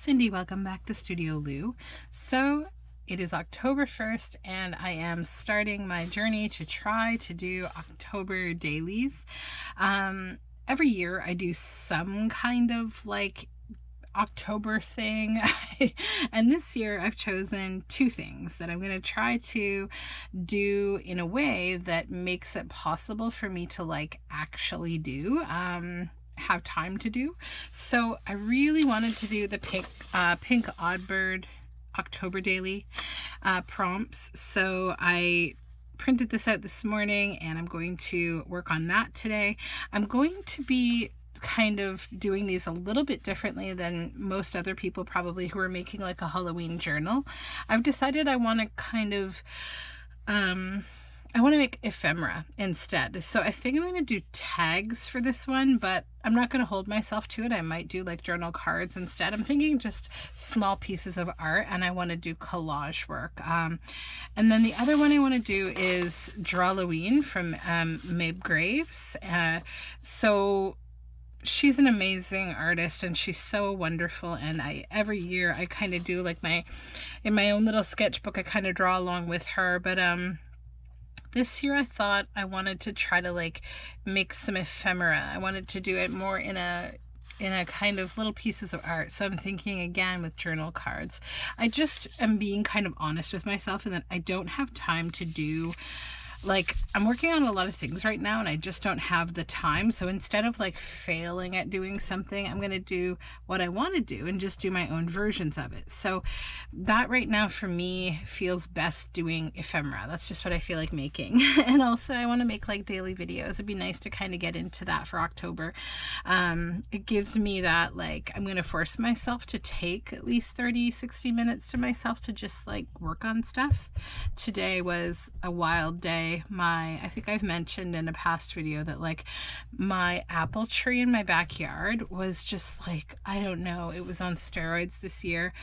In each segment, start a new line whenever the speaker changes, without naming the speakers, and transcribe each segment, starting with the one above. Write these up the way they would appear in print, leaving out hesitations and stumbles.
Cindy, welcome back to Studioloo. So it is October 1st and I am starting my journey to try to do October dailies. Every year I do some kind of like October thing and this year I've chosen two things that I'm going to try to do in a way that makes it possible for me to like actually do have time to do. So I really wanted to do the pink Oddbird October daily prompts. So I printed this out this morning and I'm going to work on that today. I'm going to be kind of doing these a little bit differently than most other people probably who are making like a Halloween journal. I've decided I want to kind of I want to make ephemera instead. So I think I'm going to do tags for this one, but I'm not going to hold myself to it. I might do like journal cards instead. I'm thinking just small pieces of art, and I want to do collage work. And then the other one I want to do is Drawlloween from Mabe Graves. So she's an amazing artist and she's so wonderful, and every year I kind of do like in my own little sketchbook I kind of draw along with her, but this year I thought I wanted to try to like make some ephemera. I wanted to do it more in a kind of little pieces of art. So I'm thinking again with journal cards. I just am being kind of honest with myself in that I don't have time to do, like, I'm working on a lot of things right now and I just don't have the time. So instead of like failing at doing something, I'm going to do what I want to do and just do my own versions of it. So that right now for me feels best doing ephemera. That's just what I feel like making. And also I want to make like daily videos. It'd be nice to kind of get into that for October. It gives me that, like, I'm going to force myself to take at least 30-60 minutes to myself to just like work on stuff. Today was a wild day. I think I've mentioned in a past video that like my apple tree in my backyard was just like, I don't know, it was on steroids this year,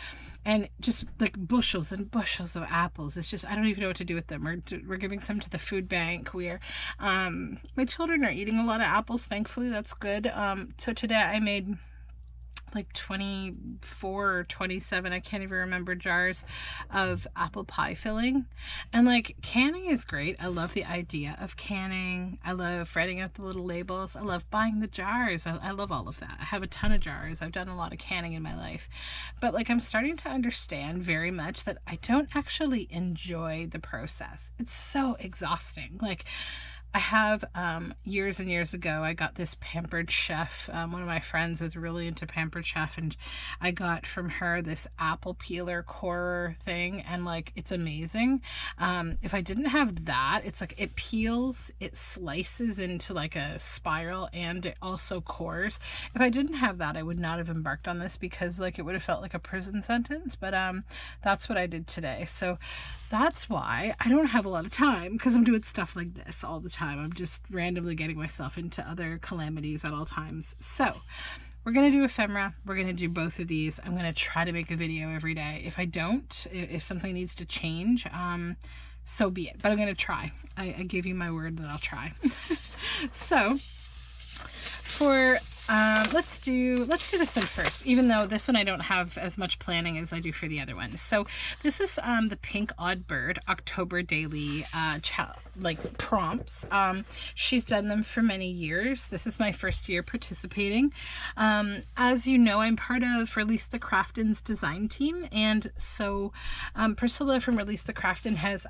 and just like bushels and bushels of apples. It's just, I don't even know what to do with them. We're giving some to the food bank. My children are eating a lot of apples, thankfully. That's good. So today I made like 24 or 27, I can't even remember, jars of apple pie filling. And like, canning is great. I love the idea of canning. I love writing out the little labels. I love buying the jars. I love all of that. I have a ton of jars. I've done a lot of canning in my life, but like, I'm starting to understand very much that I don't actually enjoy the process. It's so exhausting. Like, I have years and years ago, I got this Pampered Chef. One of my friends was really into Pampered Chef, and I got from her this apple peeler corer thing, and like, it's amazing. If I didn't have that, it's like it peels, it slices into like a spiral, and it also cores. If I didn't have that, I would not have embarked on this because like it would have felt like a prison sentence, but that's what I did today. So that's why I don't have a lot of time, because I'm doing stuff like this all the time. I'm just randomly getting myself into other calamities at all times. So we're going to do ephemera. We're going to do both of these. I'm going to try to make a video every day. If I don't, if something needs to change, so be it. But I'm going to try. I give you my word that I'll try. So for let's do this one first, even though this one I don't have as much planning as I do for the other one. So this is the Pink Oddbird October daily like prompts. She's done them for many years. This is my first year participating. As you know, I'm part of Release the Crafton's design team, and so Priscilla from Release the Crafton has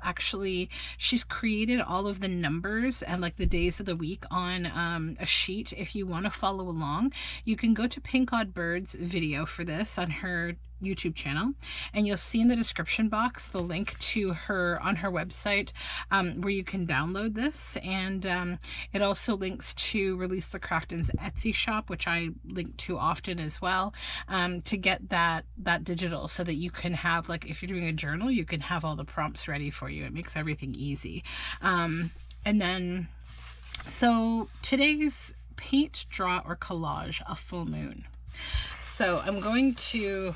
she's created all of the numbers and like the days of the week on a sheet. If you want to follow along, you can go to Pink Oddbird's video for this on her YouTube channel, and you'll see in the description box the link to her on her website where you can download this, and it also links to Release the Crafton's Etsy shop, which I link to often as well, to get that digital, so that you can have, like, if you're doing a journal, you can have all the prompts ready for you. It makes everything easy. And then so today's paint, draw, or collage a full moon. So I'm going to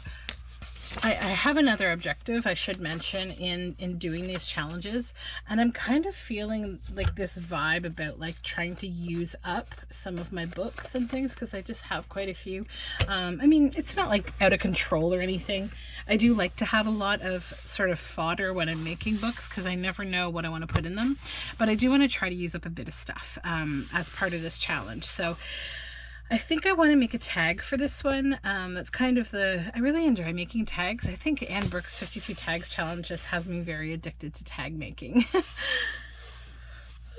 I have another objective I should mention in doing these challenges, and I'm kind of feeling like this vibe about like trying to use up some of my books and things, because I just have quite a few. I mean, it's not like out of control or anything. I do like to have a lot of sort of fodder when I'm making books, because I never know what I want to put in them, but I do want to try to use up a bit of stuff as part of this challenge. So I think I want to make a tag for this one. That's kind of I really enjoy making tags. I think Anne Brooks' 52 Tags Challenge just has me very addicted to tag making.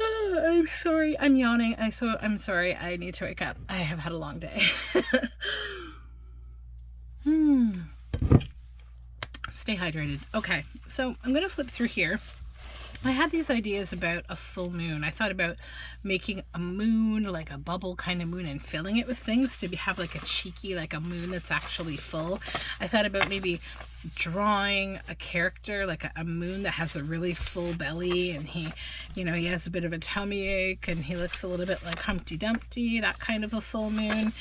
Oh, I'm sorry, I'm yawning. I'm sorry, I need to wake up. I have had a long day. Stay hydrated. Okay, so I'm going to flip through here. I had these ideas about a full moon. I thought about making a moon, like a bubble kind of moon, and filling it with things to have like a cheeky, like a moon that's actually full. I thought about maybe drawing a character, like a moon that has a really full belly, and he has a bit of a tummy ache, and he looks a little bit like Humpty Dumpty, that kind of a full moon.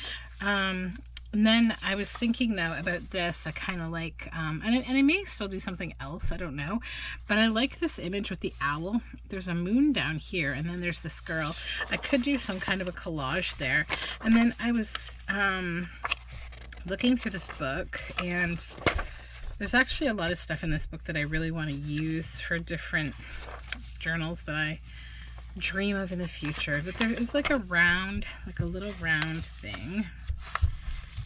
And then I was thinking though about this, I kind of like, and I may still do something else, I don't know, but I like this image with the owl. There's a moon down here, and then there's this girl. I could do some kind of a collage there. And then I was looking through this book, and there's actually a lot of stuff in this book that I really want to use for different journals that I dream of in the future. But there is like a little round thing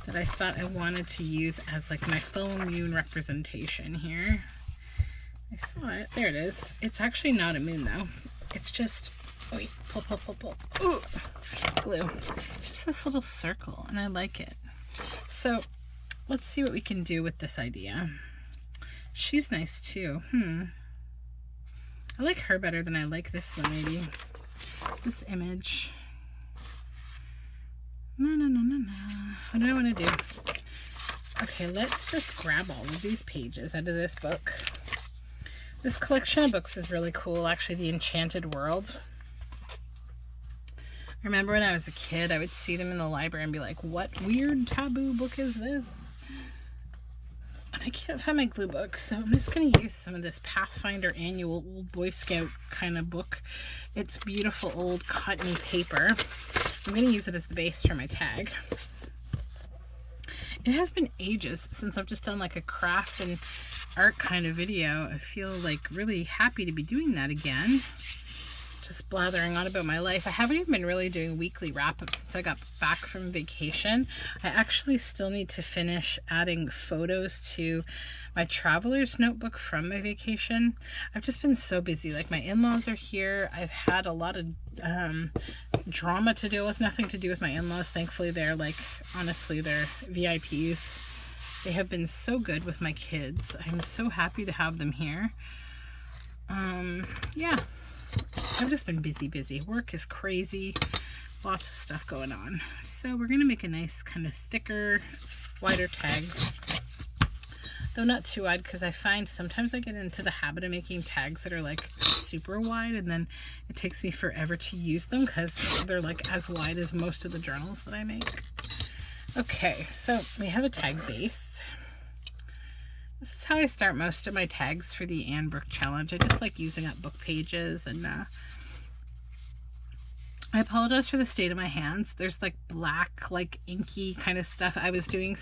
that I thought I wanted to use as like my full moon representation here. I saw it. There it is. It's actually not a moon though. It's just, wait, pull. Ooh, glue. It's just this little circle, and I like it. So let's see what we can do with this idea. She's nice too. I like her better than I like this one, maybe. This image. No. What do I want to do? Okay, let's just grab all of these pages out of this book. This collection of books is really cool, actually, The Enchanted World. I remember when I was a kid, I would see them in the library and be like, what weird taboo book is this? And I can't find my glue book, so I'm just going to use some of this Pathfinder Annual Old Boy Scout kind of book. It's beautiful old cotton paper. I'm going to use it as the base for my tag. It has been ages since I've just done like a craft and art kind of video. I feel like really happy to be doing that again. Just blathering on about my life. I haven't even been really doing weekly wrap-ups since I got back from vacation. I actually still need to finish adding photos to my traveler's notebook from my vacation. I've just been so busy. Like, my in-laws are here. I've had a lot of drama to deal with. Nothing to do with my in-laws. Thankfully, they're like, honestly, they're VIPs. They have been so good with my kids. I'm so happy to have them here. Yeah. I've just been busy. Work is crazy. Lots of stuff going on. So we're going to make a nice kind of thicker, wider tag. Though not too wide, because I find sometimes I get into the habit of making tags that are like super wide, and then it takes me forever to use them because they're like as wide as most of the journals that I make. Okay, so we have a tag base. This is how I start most of my tags for the Anne Brooke challenge. I just like using up book pages, and I apologize for the state of my hands. There's like black, like inky kind of stuff. I was doing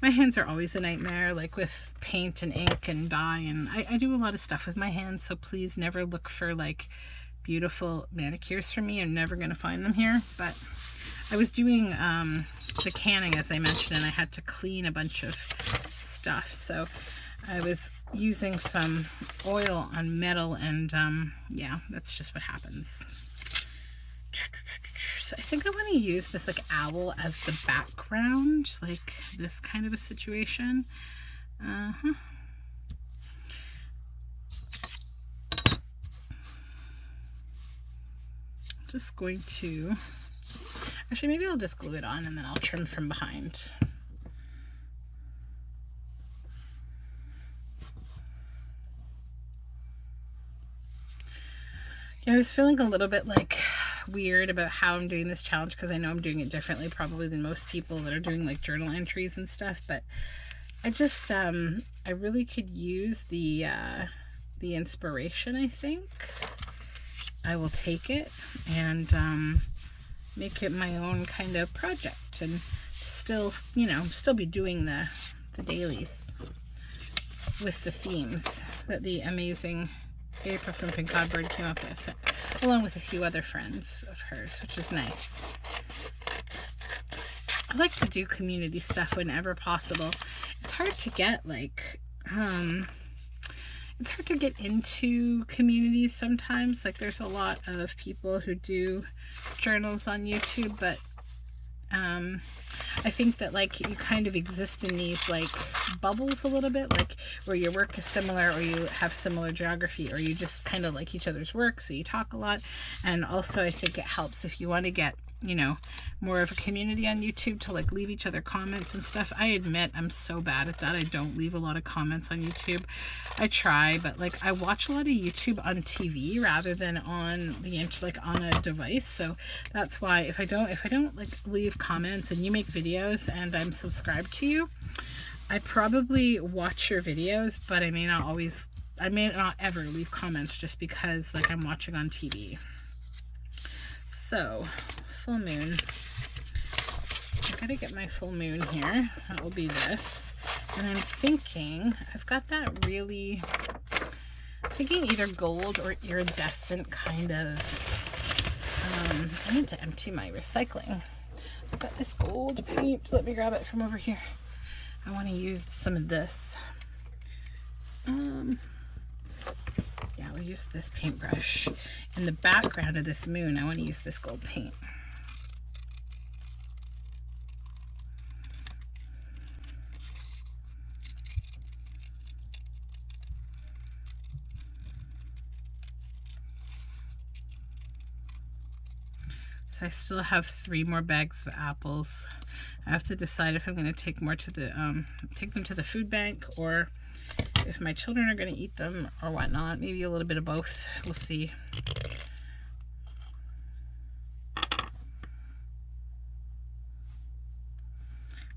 my hands are always a nightmare, like with paint and ink and dye, and I do a lot of stuff with my hands, so please never look for like beautiful manicures for me. I'm never going to find them here, but I was doing the canning, as I mentioned, and I had to clean a bunch of stuff, so I was using some oil on metal, and yeah, that's just what happens. So I think I want to use this like owl as the background, like this kind of a situation. Just going to, actually maybe I'll just glue it on and then I'll trim from behind. Yeah, I was feeling a little bit like weird about how I'm doing this challenge, because I know I'm doing it differently probably than most people that are doing like journal entries and stuff, but I just, I really could use the inspiration, I think. I will take it and make it my own kind of project and still, you know, still be doing the dailies with the themes that the amazing April from Pink Cardboard came up with, along with a few other friends of hers, which is nice. I like to do community stuff whenever possible. It's hard to get, like, it's hard to get into communities sometimes. Like, there's a lot of people who do journals on YouTube, but I think that, like, you kind of exist in these, like, bubbles a little bit, like, where your work is similar, or you have similar geography, or you just kind of like each other's work, so you talk a lot. And also, I think it helps if you want to get, you know, more of a community on YouTube, to, like, leave each other comments and stuff. I admit I'm so bad at that. I don't leave a lot of comments on YouTube. I try, but, like, I watch a lot of YouTube on TV rather than on the like on a device. So that's why if I don't like leave comments and you make videos and I'm subscribed to you, I probably watch your videos, but I may not ever leave comments, just because, like, I'm watching on TV. So, full moon. I gotta get my full moon here. That will be this. And I'm thinking, I've got that really, thinking either gold or iridescent kind of, I need to empty my recycling. I've got this gold paint. Let me grab it from over here. I want to use some of this. Yeah, we'll use this paintbrush. In the background of this moon, I want to use this gold paint. So I still have 3 more bags of apples. I have to decide if I'm going to take more to the take them to the food bank, or if my children are going to eat them or whatnot. Maybe a little bit of both. We'll see.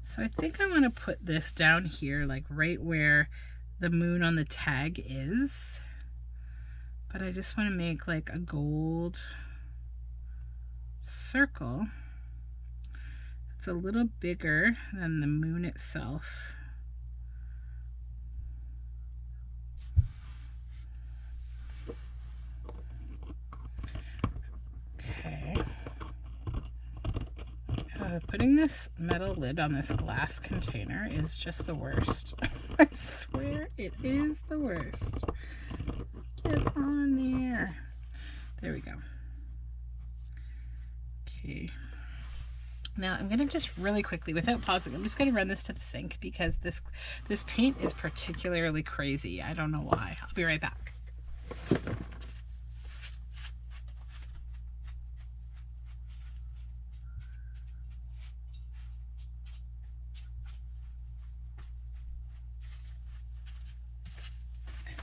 So I think I want to put this down here, like right where the moon on the tag is. But I just want to make like a gold circle. It's a little bigger than the moon itself. Okay. Putting this metal lid on this glass container is just the worst. I swear it is the worst. Get on there. There we go. Okay. Now I'm going to just really quickly, without pausing, I'm just going to run this to the sink because this paint is particularly crazy. I don't know why. I'll be right back.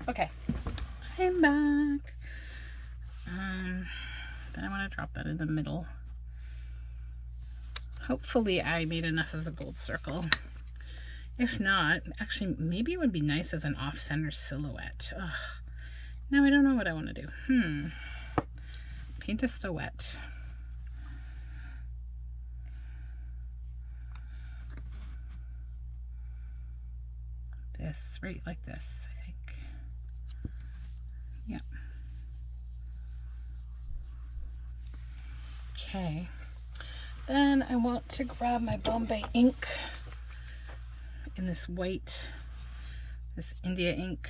Okay, I'm back. Then I want to drop that in the middle. Hopefully I made enough of a gold circle. If not, actually, maybe it would be nice as an off-center silhouette. Ugh. Now I don't know what I want to do. Paint is still wet. This, right like this, I think. Yep. Okay. Then I want to grab my Bombay ink in this white, this India ink.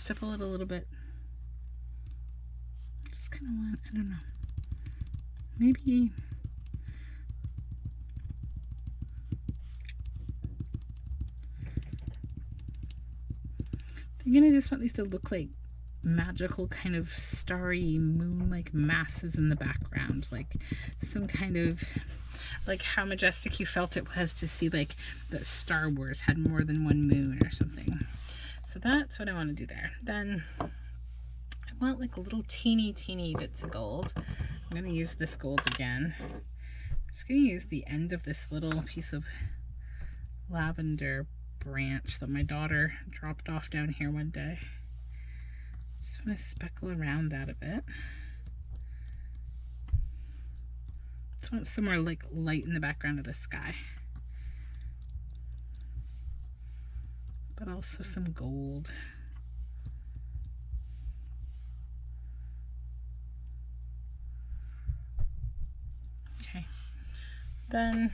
stipple it a little bit. Just kind of want, I don't know, maybe I'm gonna just want these to look like magical kind of starry moon-like masses in the background, like some kind of, like how majestic you felt it was to see like that Star Wars had more than one moon or something. So that's what I want to do there. Then I want like little teeny bits of gold. I'm going to use this gold again. I'm just going to use the end of this little piece of lavender branch that my daughter dropped off down here one day. Just want to speckle around that a bit. Just want somewhere like light in the background of the sky, but also some gold. Okay, then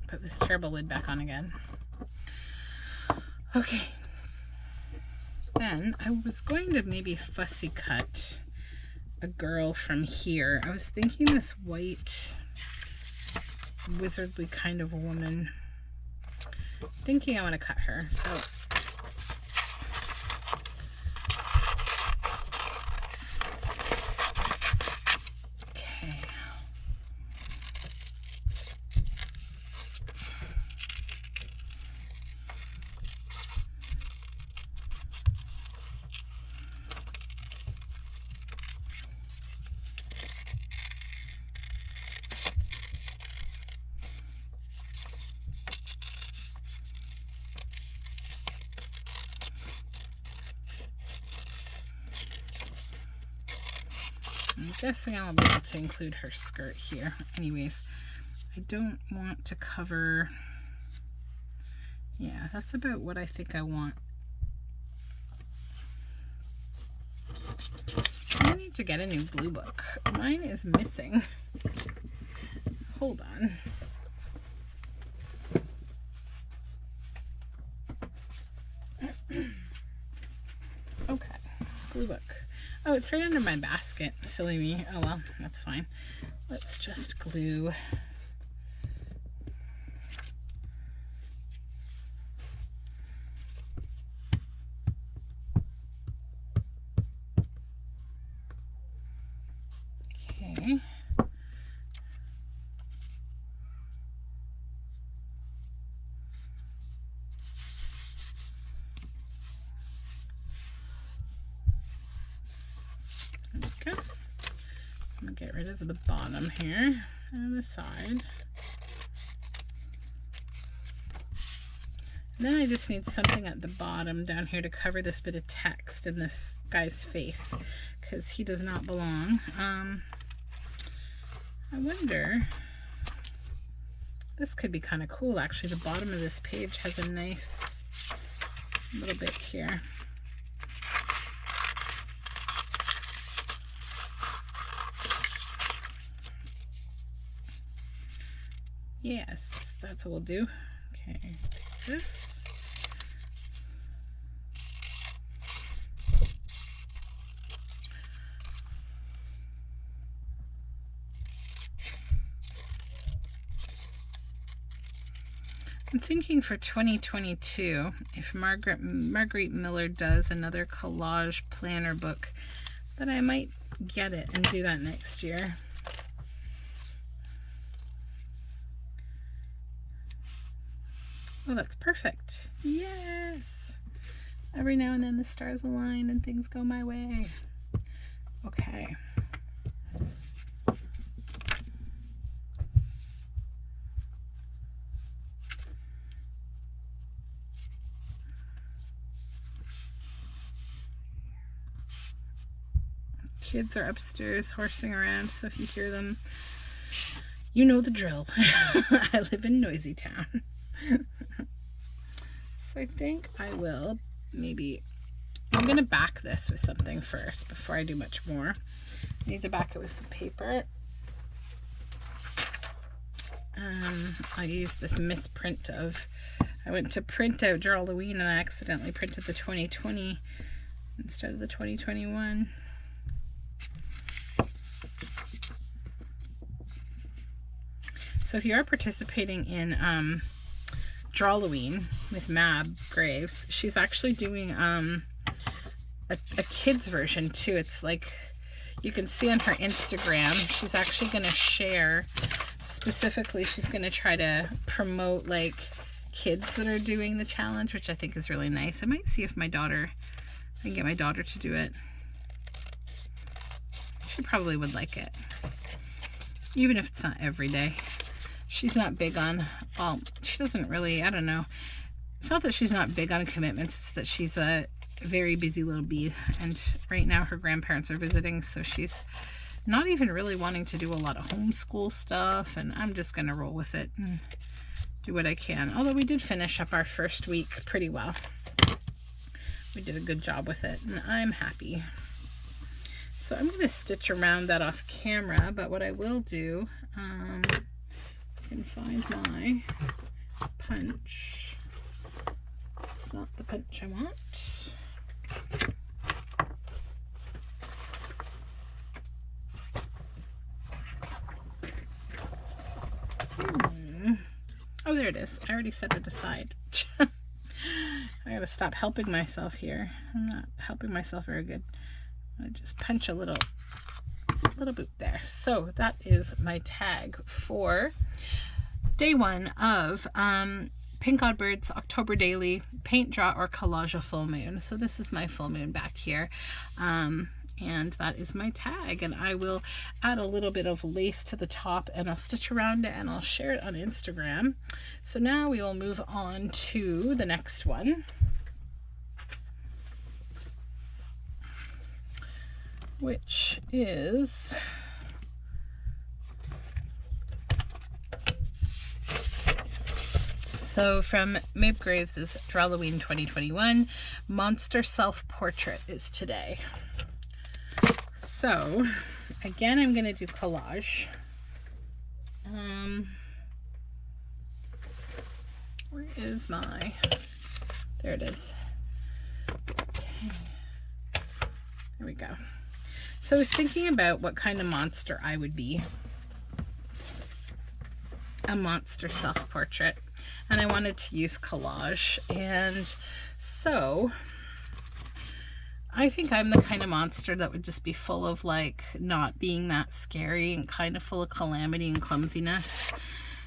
put this terrible lid back on again. Okay, then I was going to maybe fussy cut a girl from here. I was thinking this white wizardly kind of woman. Thinking I want to cut her. So okay. I'm guessing I'll be able to include her skirt here. Anyways, I don't want to cover, yeah, that's about what I think I want. I need to get a new blue book. Mine is missing. Hold on. Okay, blue book. Oh, it's right under my basket. Silly me. Oh well, that's fine. Let's just glue. Okay. Okay. I'm gonna get rid of the bottom here and the side. And then I just need something at the bottom down here to cover this bit of text in this guy's face, because he does not belong. I wonder, this could be kind of cool actually. The bottom of this page has a nice little bit here. Yes, that's what we'll do. Okay, this. I'm thinking for 2022, if Margaret Miller does another collage planner book, that I might get it and do that next year. Oh, that's perfect. Yes. Every now and then the stars align and things go my way. Okay. Kids are upstairs horsing around, so if you hear them, you know the drill. I live in noisy town. So I think I will maybe, I'm going to back this with something first before I do much more. I need to back it with some paper. I use this misprint of I went to print out Drawlloween and I accidentally printed the 2020 instead of the 2021. So if you are participating in Drawlloween with Mab Graves, she's actually doing a kid's version too. It's like, you can see on her Instagram, she's actually going to share, specifically she's going to try to promote like kids that are doing the challenge, which I think is really nice. I might see if I can get my daughter to do it. She probably would like it, even if it's not every day. She's not big on, well, she doesn't really, I don't know. It's not that she's not big on commitments, it's that she's a very busy little bee. And right now her grandparents are visiting, so she's not even really wanting to do a lot of homeschool stuff. And I'm just going to roll with it and do what I can. Although we did finish up our first week pretty well. We did a good job with it, and I'm happy. So I'm going to stitch around that off camera, but what I will do, can find my punch. It's not the punch I want. Oh, there it is. I already set it aside. I gotta stop helping myself here. I'm not helping myself very good. I just punch a little boot there. So that is my tag for day one of Pink Odd Birds October Daily Paint, Draw, or Collage a Full Moon. So this is my full moon back here. And that is my tag, and I will add a little bit of lace to the top and I'll stitch around it and I'll share it on Instagram. So now we will move on to the next one, which is so from Mab Graves' Drawlloween 2021, Monster Self-Portrait is today. So again, I'm going to do collage. Where is my, there it is. Okay. There we go. So I was thinking about what kind of monster I would be. A monster self-portrait. And I wanted to use collage. And so I think I'm the kind of monster that would just be full of like not being that scary and kind of full of calamity and clumsiness.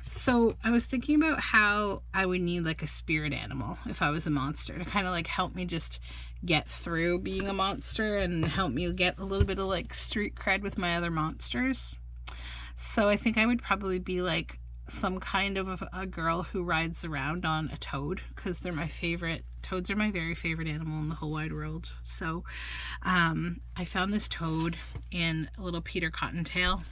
So I was thinking about how I would need like a spirit animal if I was a monster to kind of like help me just get through being a monster and help me get a little bit of like street cred with my other monsters. So I think I would probably be like some kind of a girl who rides around on a toad, because they're my favorite. Toads are my very favorite animal in the whole wide world. So I found this toad in a little Peter Cottontail.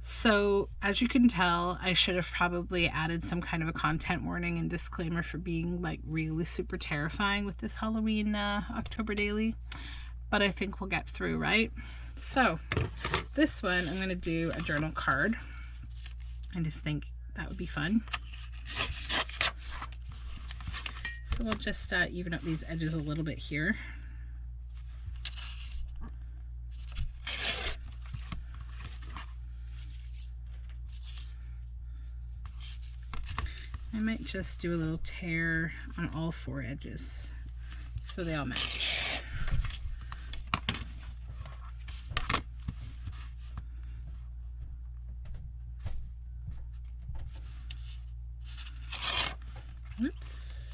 So as you can tell, I should have probably added some kind of a content warning and disclaimer for being like really super terrifying with this Halloween October daily, but I think we'll get through, right? So this one, I'm going to do a journal card. I just think that would be fun. So we'll just even up these edges a little bit here. I might just do a little tear on all four edges so they all match. Oops.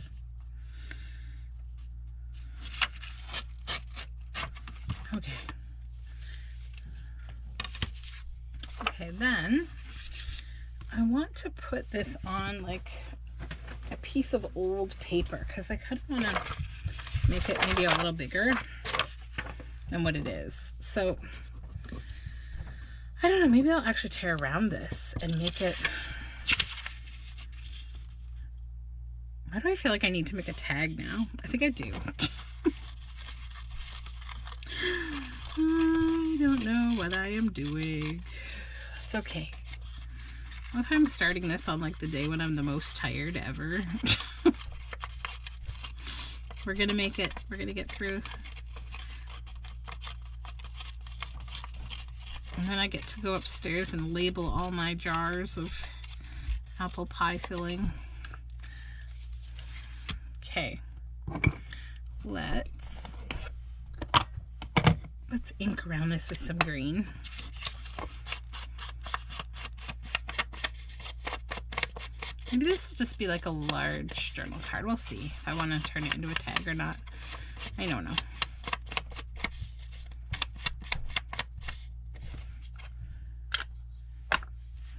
Okay. Okay, then I want to put this on like a piece of old paper because I kind of want to make it maybe a little bigger than what it is. So I don't know, maybe I'll actually tear around this and make it. Why do I feel like I need to make a tag now? I think I do. I don't know what I am doing. It's okay. What if I'm starting this on like the day when I'm the most tired ever? We're gonna make it. We're gonna get through. And then I get to go upstairs and label all my jars of apple pie filling. Okay. Let's ink around this with some green. Maybe this will just be like a large journal card. We'll see if I want to turn it into a tag or not. I don't know.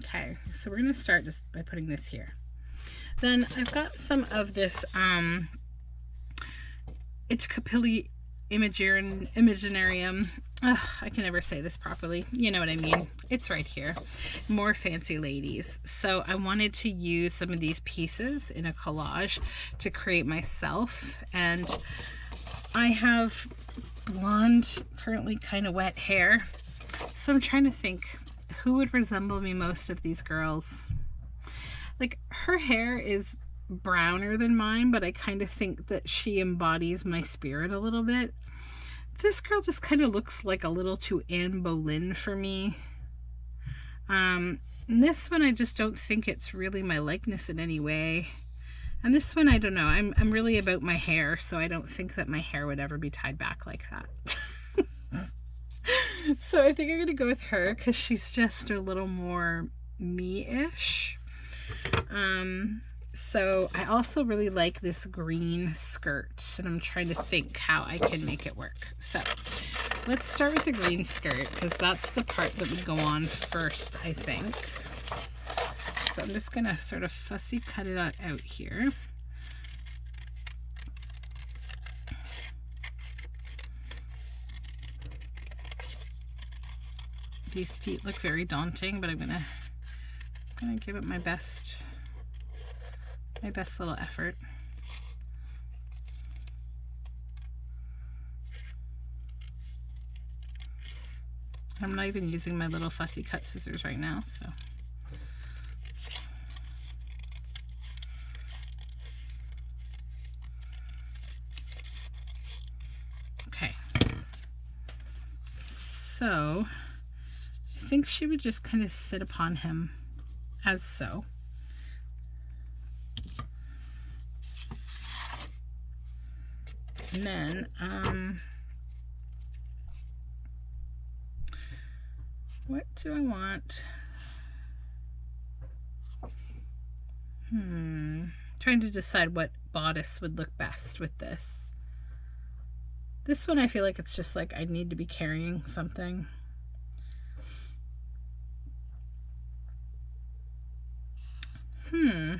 Okay, so we're going to start just by putting this here. Then I've got some of this Itchcapilli Imaginarium. I can never say this properly. You know what I mean. It's right here. More Fancy Ladies. So I wanted to use some of these pieces in a collage to create myself. And I have blonde, currently kind of wet hair. So I'm trying to think who would resemble me most of these girls. Like, her hair is browner than mine, but I kind of think that she embodies my spirit a little bit. This girl just kind of looks like a little too Anne Boleyn for me. And this one, I just don't think it's really my likeness in any way. And this one, I don't know. I'm really about my hair, so I don't think that my hair would ever be tied back like that. So I think I'm going to go with her because she's just a little more me-ish. So I also really like this green skirt, and I'm trying to think how I can make it work. So let's start with the green skirt because that's the part that would go on first, I think. So I'm just going to sort of fussy cut it out here. These feet look very daunting, but I'm gonna give it my best little effort. I'm not even using my little fussy cut scissors right now, so. Okay. So I think she would just kind of sit upon him as so. And then, what do I want? Trying to decide what bodice would look best with this. This one I feel like it's just like I need to be carrying something.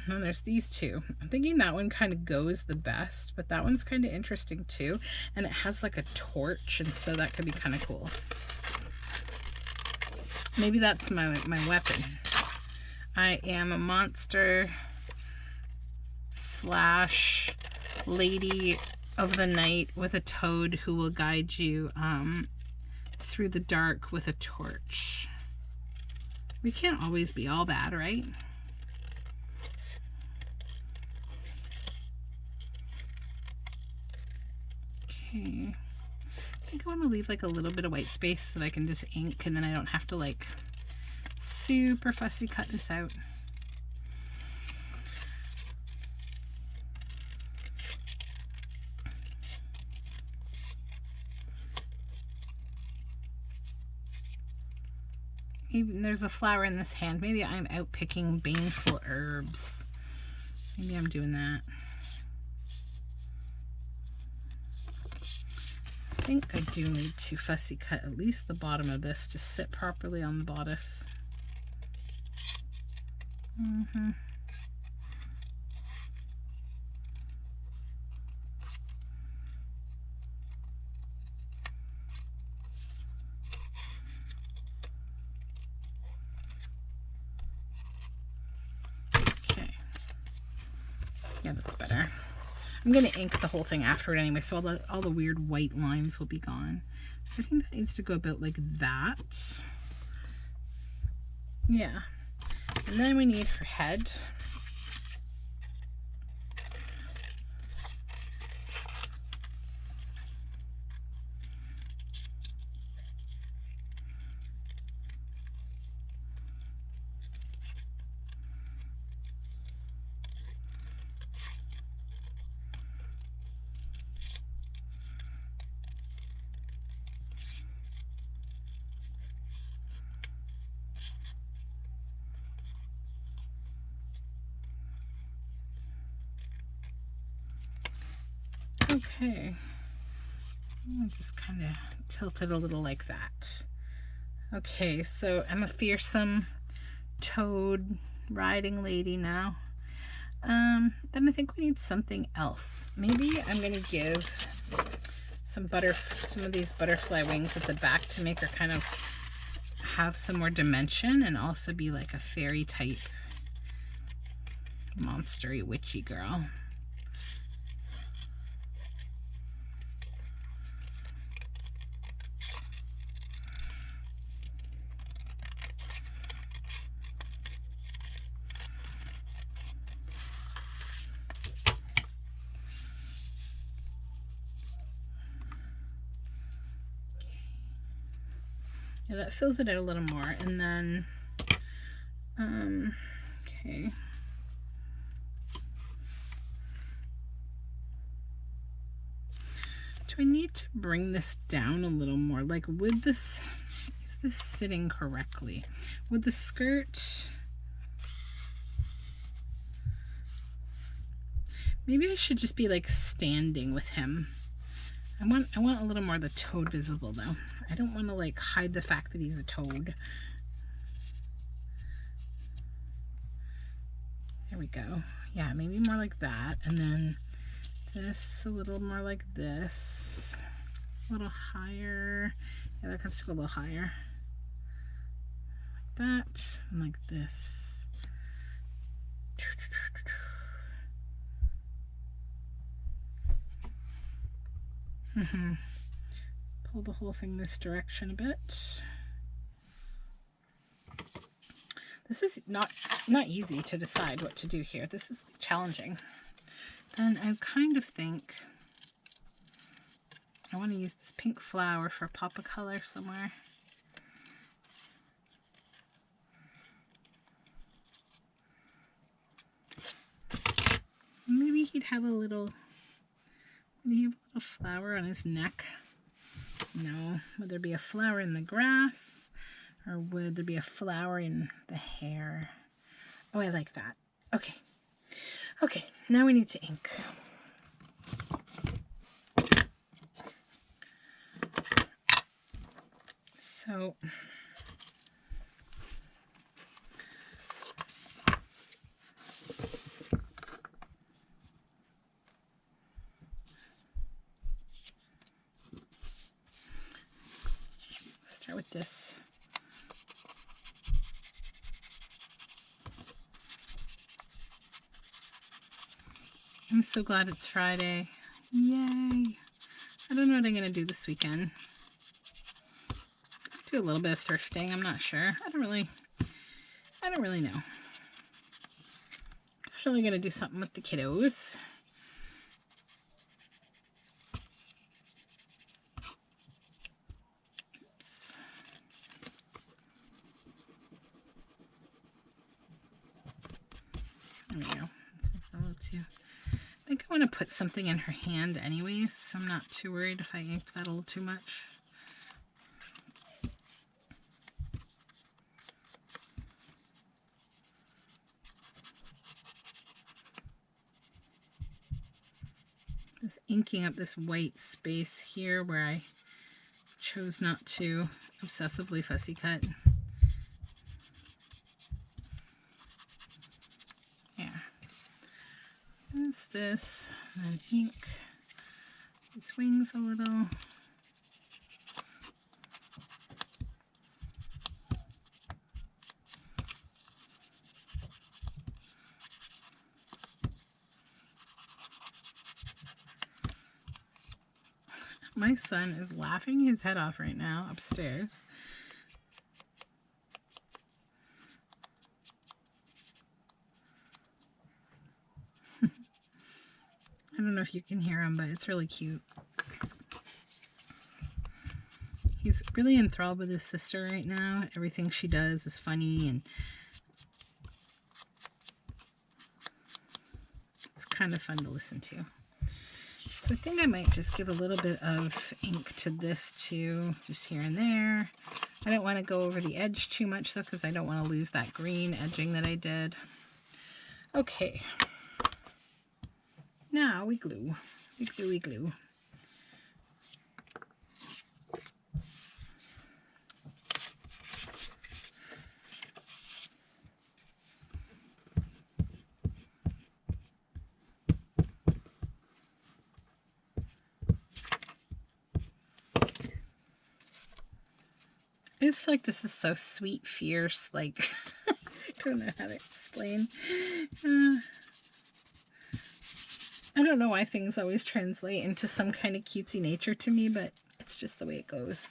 And there's these two. I'm thinking that one kind of goes the best, but that one's kind of interesting too. And it has like a torch, and so that could be kind of cool. Maybe that's my weapon. I am a monster / lady of the night with a toad who will guide you through the dark with a torch. We can't always be all bad, right? Okay. I think I want to leave like a little bit of white space so that I can just ink, and then I don't have to like super fussy cut this out. Even there's a flower in this hand. Maybe I'm out picking baneful herbs. Maybe I'm doing that. I think I do need to fussy cut at least the bottom of this to sit properly on the bodice. Okay. Yeah, that's better. I'm going to ink the whole thing afterward anyway, so all the weird white lines will be gone. So I think that needs to go about like that. Yeah. And then we need her head. Okay, I'll just kind of tilt it a little like that. Okay, so I'm a fearsome toad riding lady now. Then I think we need something else. Maybe I'm gonna give some of these butterfly wings at the back to make her kind of have some more dimension and also be like a fairy type monstery witchy girl. Yeah, that fills it out a little more. And then, okay. Do I need to bring this down a little more? Like, would this, is this sitting correctly? Would the skirt, maybe I should just be like standing with him. I want a little more of the toad visible though. I don't want to like hide the fact that he's a toad. There we go. Yeah, maybe more like that. And then this a little more like this. A little higher. Yeah, that has to go a little higher. Like that. And like this. Pull the whole thing this direction a bit. This is not easy to decide what to do here. This is challenging. Then I kind of think I want to use this pink flower for a pop of color somewhere. Maybe he'd have a little, would he have a little flower on his neck? No. Would there be a flower in the grass? Or would there be a flower in the hair? Oh, I like that. Okay. Okay, now we need to ink. So, start with this. I'm so glad it's Friday. Yay. I don't know what I'm going to do this weekend. Do a little bit of thrifting. I'm not sure. I don't really know. Definitely going to do something with the kiddos. Oops. There we go. That's a little too. I think I want to put something in her hand anyways, so I'm not too worried if I inked that a little too much. Just inking up this white space here where I chose not to obsessively fussy cut. This, and then ink these wings a little. My son is laughing his head off right now upstairs. I don't know if you can hear him, but it's really cute. He's really enthralled with his sister right now. Everything she does is funny, and it's kind of fun to listen to. So I think I might just give a little bit of ink to this too, just here and there. I don't want to go over the edge too much though, because I don't want to lose that green edging that I did. Okay. Now we glue. We glue, we glue. I just feel like this is so sweet, fierce, like, I don't know how to explain. I don't know why things always translate into some kind of cutesy nature to me, but it's just the way it goes.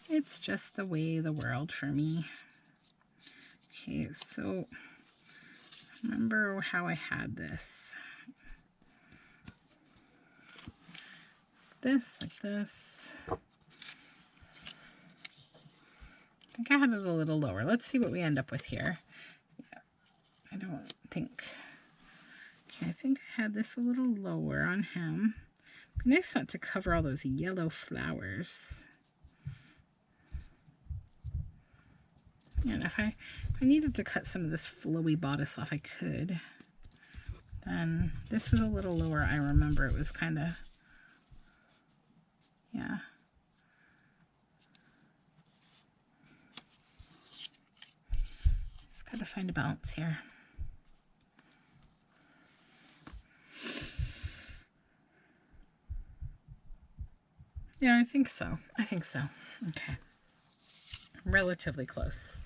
It's just the way the world for me. Okay, so remember how I had this. This, like this. I think I had it a little lower. Let's see what we end up with here. Yeah, I don't think. Okay, I think I had this a little lower on him. It'd be nice not to cover all those yellow flowers. And if I needed to cut some of this flowy bodice off, I could. Then this was a little lower. I remember it was kind of, yeah. Just gotta find a balance here. Yeah, I think so. I think so. Okay. Relatively close.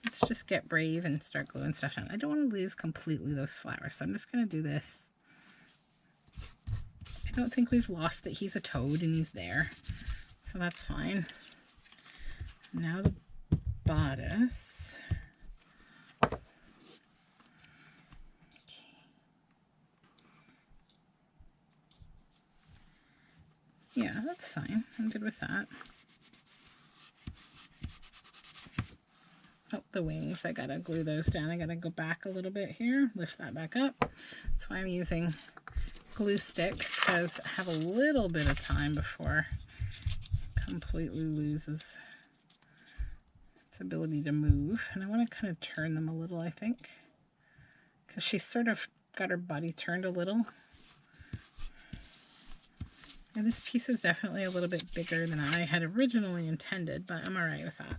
Let's just get brave and start gluing stuff down. I don't want to lose completely those flowers, so I'm just going to do this. I don't think we've lost that he's a toad and he's there, so that's fine. Now the bodice. Yeah, that's fine. I'm good with that. Oh, the wings. I gotta glue those down. I gotta go back a little bit here. Lift that back up. That's why I'm using glue stick, because I have a little bit of time before it completely loses its ability to move. And I want to kind of turn them a little, I think, because she's sort of got her body turned a little. And this piece is definitely a little bit bigger than I had originally intended, but I'm all right with that.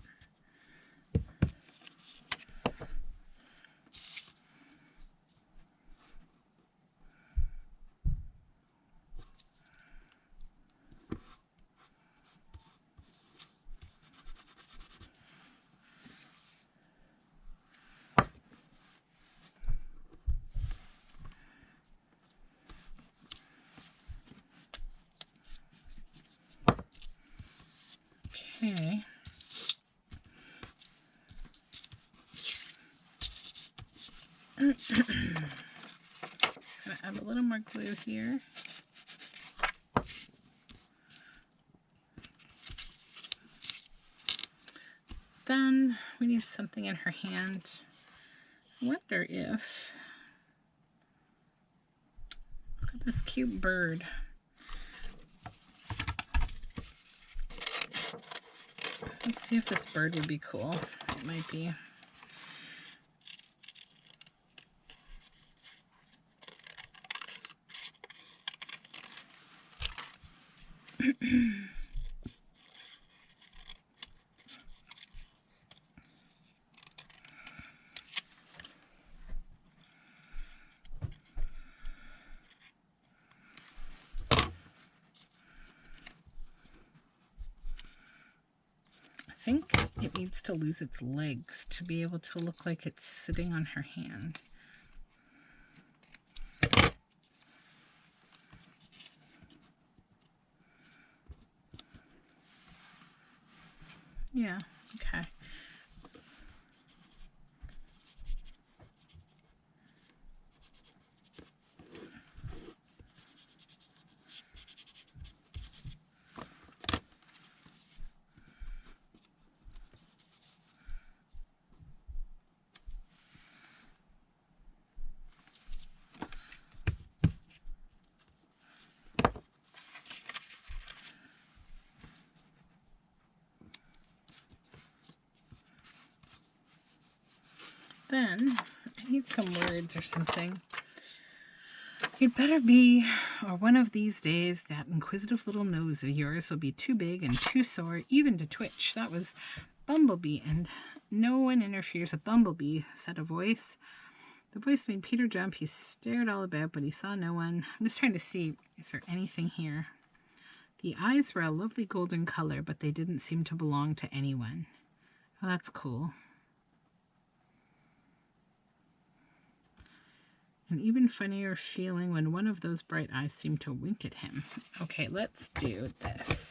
Okay. I'm gonna add a little more glue here. Then we need something in her hand. I wonder if, look at this cute bird. Let's see if this bird would be cool. It might be. I think it needs to lose its legs to be able to look like it's sitting on her hand. Yeah, okay. Then I need some words or something. You'd better be, or one of these days that inquisitive little nose of yours will be too big and too sore even to twitch. That was Bumblebee, and no one interferes with Bumblebee, said a voice. The voice made Peter jump. He stared all about, but he saw no one. I'm just trying to see, is there anything here? The eyes were a lovely golden color, but they didn't seem to belong to anyone. Oh, that's cool. An even funnier feeling when one of those bright eyes seemed to wink at him. Okay, let's do this.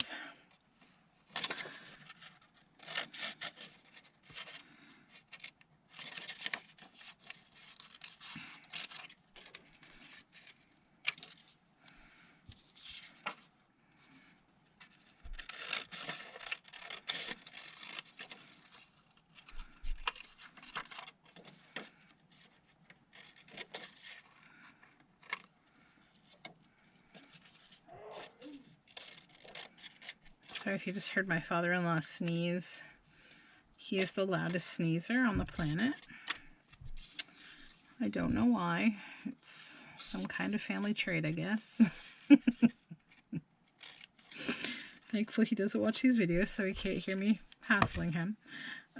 Sorry if you just heard my father-in-law sneeze. He is the loudest sneezer on the planet. I don't know why. It's some kind of family trait, I guess. Thankfully he doesn't watch these videos, so he can't hear me hassling him.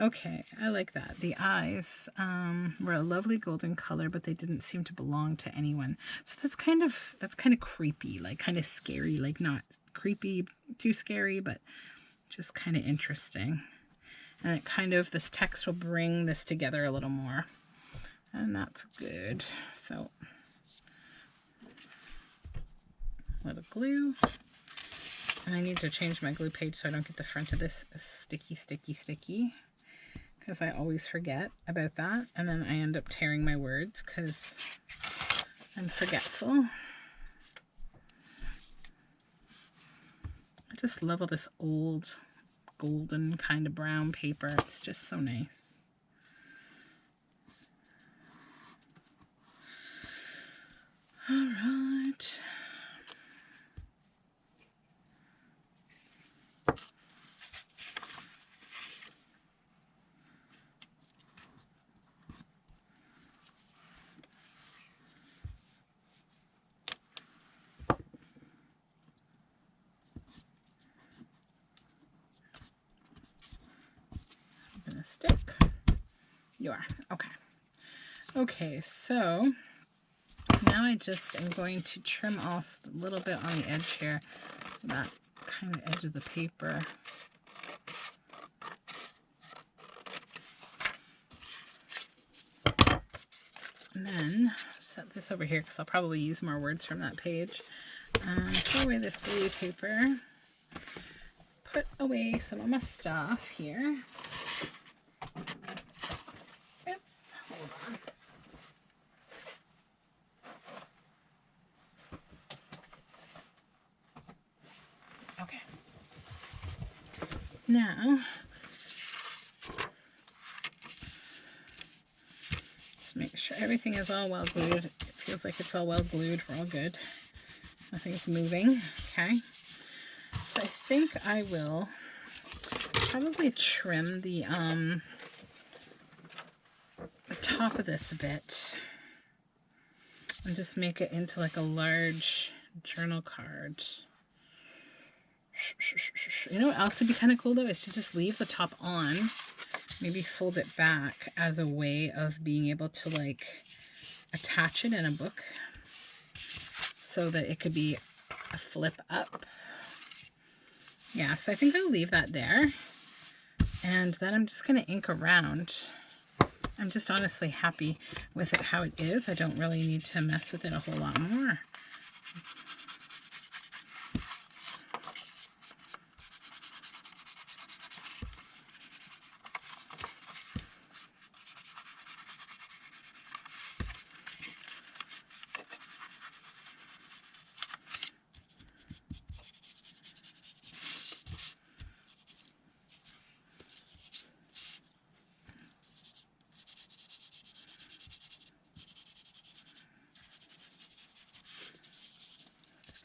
Okay, I like that. The eyes were a lovely golden color, but they didn't seem to belong to anyone. So that's kind of creepy, like kind of scary, like not creepy, too scary, but just kind of interesting. And it kind of, this text will bring this together a little more. And that's good. So, a little glue. And I need to change my glue page so I don't get the front of this sticky, because I always forget about that. And then I end up tearing my words because I'm forgetful. I just love all this old golden kind of brown paper. It's just so nice. All right. Gonna stick. You are. Okay. Okay, so now I just am going to trim off a little bit on the edge here, that kind of edge of the paper. And then set this over here because I'll probably use more words from that page. Throw away this glue paper. Put away some of my stuff here. Oops, hold on. Okay. Now, just make sure everything is all well glued. It feels like it's all well glued. We're all good. Nothing's moving. Okay. So I think I will probably trim the top of this a bit and just make it into like a large journal card. You know what else would be kind of cool though, is to just leave the top on, maybe fold it back as a way of being able to like attach it in a book so that it could be a flip up. Yeah, so I think I'll leave that there. And then I'm just going to ink around. I'm just honestly happy with it how it is. I don't really need to mess with it a whole lot more.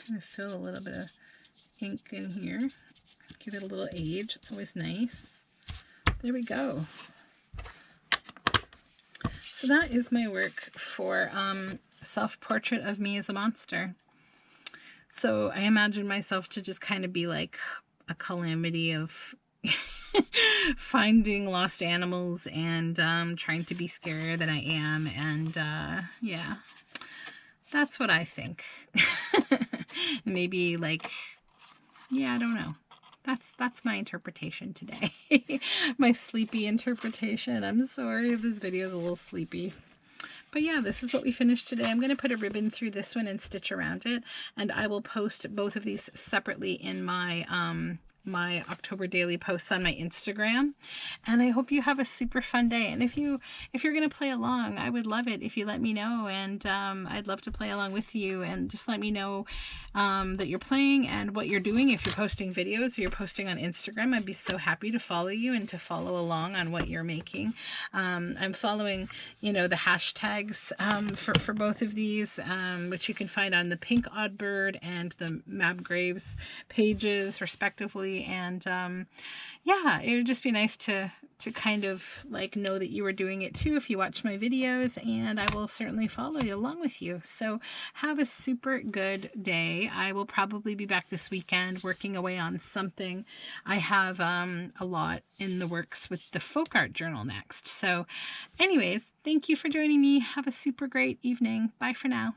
Kind of fill a little bit of ink in here. Give it a little age. It's always nice. There we go. So that is my work for self-portrait of me as a monster. So I imagine myself to just kind of be like a calamity of finding lost animals and trying to be scarier than I am. And yeah, that's what I think. Maybe like, yeah, I don't know. That's my interpretation today. My sleepy interpretation. I'm sorry if this video is a little sleepy. But yeah, this is what we finished today. I'm going to put a ribbon through this one and stitch around it. And I will post both of these separately in my my October daily posts on my Instagram. And I hope you have a super fun day. And if you're going to play along, I would love it if you let me know. And I'd love to play along with you, and just let me know that you're playing and what you're doing. If you're posting videos or you're posting on Instagram, I'd be so happy to follow you and to follow along on what you're making. I'm following, you know, the hashtags for both of these, which you can find on the Pink Odd Bird and the Mab Graves pages respectively. And yeah, it would just be nice to kind of like know that you were doing it too if you watch my videos, and I will certainly follow you along with you. So have a super good day. I will probably be back this weekend working away on something. I have a lot in the works with the folk art journal next. So anyways, thank you for joining me. Have a super great evening. Bye for now.